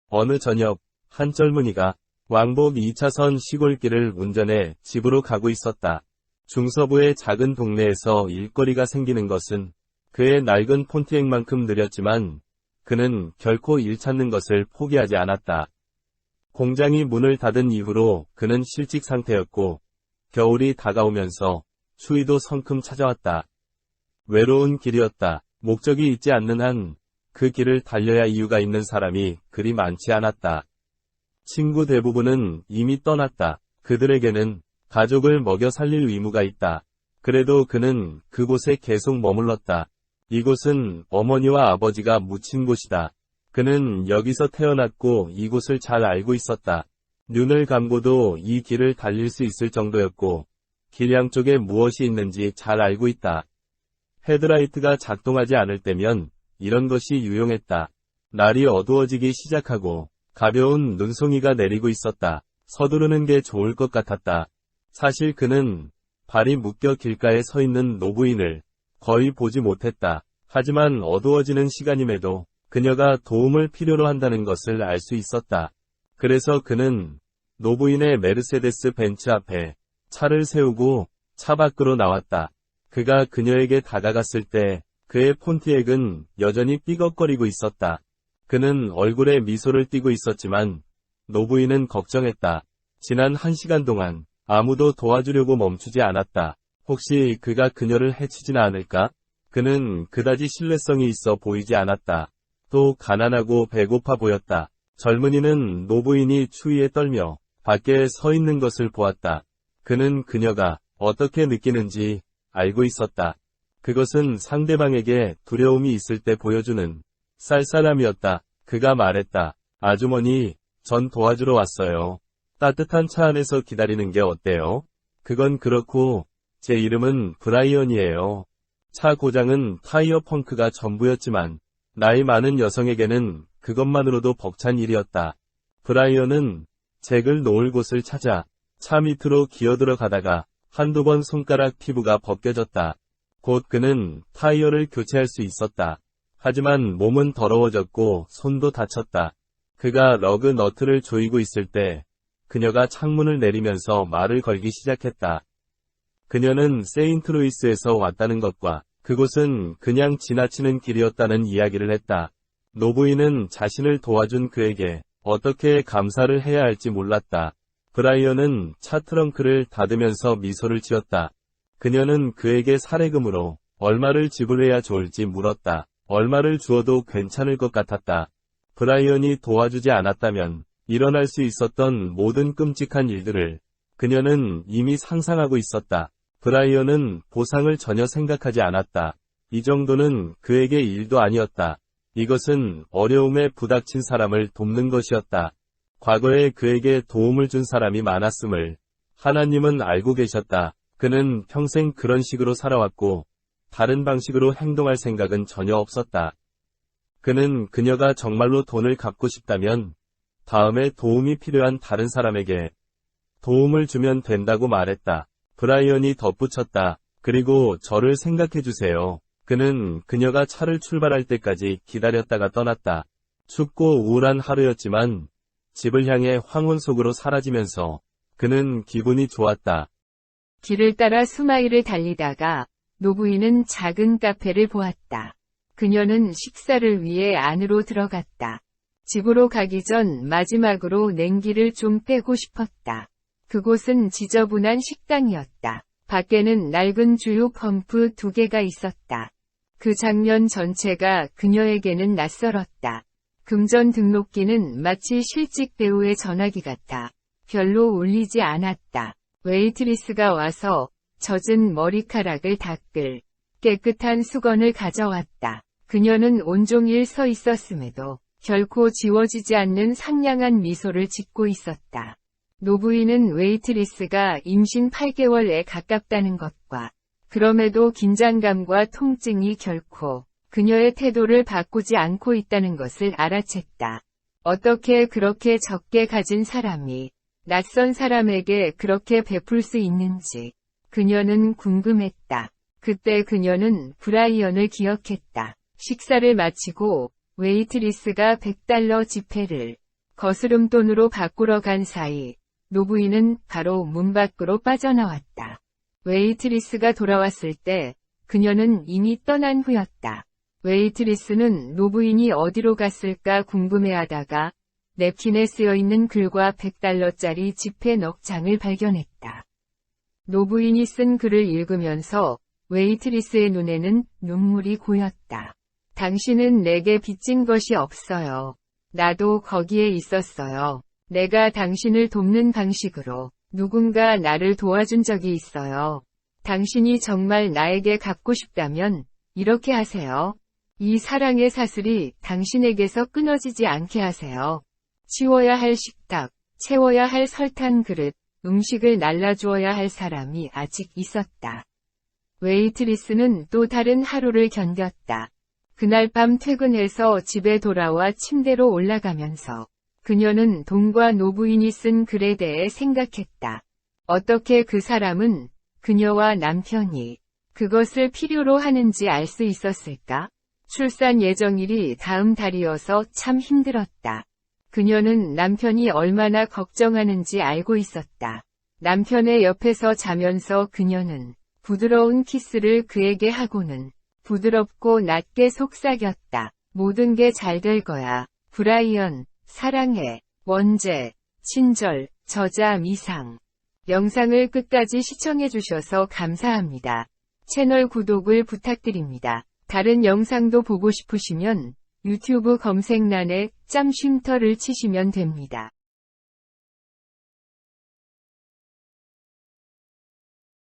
어느 저녁, 한 젊은이가 왕복 2차선 시골길을 운전해 집으로 가고 있었다. 중서부의 작은 동네에서 일거리가 생기는 것은 그의 낡은 폰티액만큼 느렸지만 그는 결코 일 찾는 것을 포기하지 않았다. 공장이 문을 닫은 이후로 그는 실직 상태였고 겨울이 다가오면서 추위도 성큼 찾아왔다. 외로운 길이었다. 목적이 있지 않는 한 그 길을 달려야 이유가 있는 사람이 그리 많지 않았다. 친구 대부분은 이미 떠났다. 그들에게는 가족을 먹여 살릴 의무가 있다. 그래도 그는 그곳에 계속 머물렀다. 이곳은 어머니와 아버지가 묻힌 곳이다. 그는 여기서 태어났고 이곳을 잘 알고 있었다. 눈을 감고도 이 길을 달릴 수 있을 정도였고 길 양쪽에 무엇이 있는지 잘 알고 있다. 헤드라이트가 작동하지 않을 때면 이런 것이 유용했다. 날이 어두워지기 시작하고 가벼운 눈송이가 내리고 있었다. 서두르는 게 좋을 것 같았다. 사실 그는 발이 묶여 길가에 서 있는 노부인을 거의 보지 못했다. 하지만 어두워지는 시간임에도 그녀가 도움을 필요로 한다는 것을 알 수 있었다. 그래서 그는 노부인의 메르세데스 벤츠 앞에 차를 세우고 차 밖으로 나왔다. 그가 그녀에게 다가갔을 때 그의 폰티액은 여전히 삐걱거리고 있었다. 그는 얼굴에 미소를 띠고 있었지만 노부인은 걱정했다. 지난 1시간 동안 아무도 도와주려고 멈추지 않았다. 혹시 그가 그녀를 해치진 않을까? 그는 그다지 신뢰성이 있어 보이지 않았다. 또 가난하고 배고파 보였다. 젊은이는 노부인이 추위에 떨며 밖에 서 있는 것을 보았다. 그는 그녀가 어떻게 느끼는지 알고 있었다. 그것은 상대방에게 두려움이 있을 때 보여주는 쌀쌀함이었다. 그가 말했다. 아주머니, 전 도와주러 왔어요. 따뜻한 차 안에서 기다리는 게 어때요? 그건 그렇고 제 이름은 브라이언이에요. 차 고장은 타이어 펑크가 전부였지만 나이 많은 여성에게는 그것만으로도 벅찬 일이었다. 브라이언은 잭을 놓을 곳을 찾아 차 밑으로 기어들어가다가 한두 번 손가락 피부가 벗겨졌다. 곧 그는 타이어를 교체할 수 있었다. 하지만 몸은 더러워졌고 손도 다쳤다. 그가 러그 너트를 조이고 있을 때 그녀가 창문을 내리면서 말을 걸기 시작했다. 그녀는 세인트루이스에서 왔다는 것과 그곳은 그냥 지나치는 길이었다는 이야기를 했다. 노부인은 자신을 도와준 그에게 어떻게 감사를 해야 할지 몰랐다. 브라이언은 차 트렁크를 닫으면서 미소를 지었다. 그녀는 그에게 사례금으로 얼마를 지불해야 좋을지 물었다. 얼마를 주어도 괜찮을 것 같았다. 브라이언이 도와주지 않았다면 일어날 수 있었던 모든 끔찍한 일들을 그녀는 이미 상상하고 있었다. 브라이언은 보상을 전혀 생각하지 않았다. 이 정도는 그에게 일도 아니었다. 이것은 어려움에 부닥친 사람을 돕는 것이었다. 과거에 그에게 도움을 준 사람이 많았음을 하나님은 알고 계셨다. 그는 평생 그런 식으로 살아왔고 다른 방식으로 행동할 생각은 전혀 없었다. 그는 그녀가 정말로 돈을 갚고 싶다면 다음에 도움이 필요한 다른 사람에게 도움을 주면 된다고 말했다. 브라이언이 덧붙였다. 그리고 저를 생각해주세요. 그는 그녀가 차를 출발할 때까지 기다렸다가 떠났다. 춥고 우울한 하루였지만 집을 향해 황혼 속으로 사라지면서 그는 기분이 좋았다. 길을 따라 수마일을 달리다가 노부인은 작은 카페를 보았다. 그녀는 식사를 위해 안으로 들어갔다. 집으로 가기 전 마지막으로 냉기를 좀 빼고 싶었다. 그곳은 지저분한 식당이었다. 밖에는 낡은 주유 펌프 2개가 있었다. 그 장면 전체가 그녀에게는 낯설었다. 금전 등록기는 마치 실직 배우의 전화기 같아 별로 울리지 않았다. 웨이트리스가 와서 젖은 머리카락을 닦을 깨끗한 수건을 가져왔다. 그녀는 온종일 서 있었음에도 결코 지워지지 않는 상냥한 미소를 짓고 있었다. 노부인은 웨이트리스가 임신 8개월에 가깝다는 것과 그럼에도 긴장감과 통증이 결코 그녀의 태도를 바꾸지 않고 있다는 것을 알아챘다. 어떻게 그렇게 적게 가진 사람이 낯선 사람에게 그렇게 베풀 수 있는지 그녀는 궁금했다. 그때 그녀는 브라이언을 기억했다. 식사를 마치고 웨이트리스가 $100 지폐를 거스름돈으로 바꾸러 간 사이 노부인은 바로 문 밖으로 빠져나왔다. 웨이트리스가 돌아왔을 때 그녀는 이미 떠난 후였다. 웨이트리스는 노부인이 어디로 갔을까 궁금해하다가 냅킨에 쓰여있는 글과 $100짜리 지폐 넉 장을 발견했다. 노부인이 쓴 글을 읽으면서 웨이트리스의 눈에는 눈물이 고였다. 당신은 내게 빚진 것이 없어요. 나도 거기에 있었어요. 내가 당신을 돕는 방식으로 누군가 나를 도와준 적이 있어요. 당신이 정말 나에게 갚고 싶다면 이렇게 하세요. 이 사랑의 사슬이 당신에게서 끊어지지 않게 하세요. 치워야 할 식탁, 채워야 할 설탕 그릇, 음식을 날라주어야 할 사람이 아직 있었다. 웨이트리스는 또 다른 하루를 견뎠다. 그날 밤 퇴근해서 집에 돌아와 침대로 올라가면서 그녀는 돈과 노부인이 쓴 글에 대해 생각했다. 어떻게 그 사람은 그녀와 남편이 그것을 필요로 하는지 알 수 있었을까? 출산 예정일이 다음 달이어서 참 힘들었다. 그녀는 남편이 얼마나 걱정하는지 알고 있었다. 남편의 옆에서 자면서 그녀는 부드러운 키스를 그에게 하고는 부드럽고 낮게 속삭였다. 모든 게 잘 될 거야. 브라이언, 사랑해. 원제, 친절, 저자 미상. 영상을 끝까지 시청해주셔서 감사합니다. 채널 구독을 부탁드립니다. 다른 영상도 보고 싶으시면 유튜브 검색란에 짬 쉼터를 치시면 됩니다.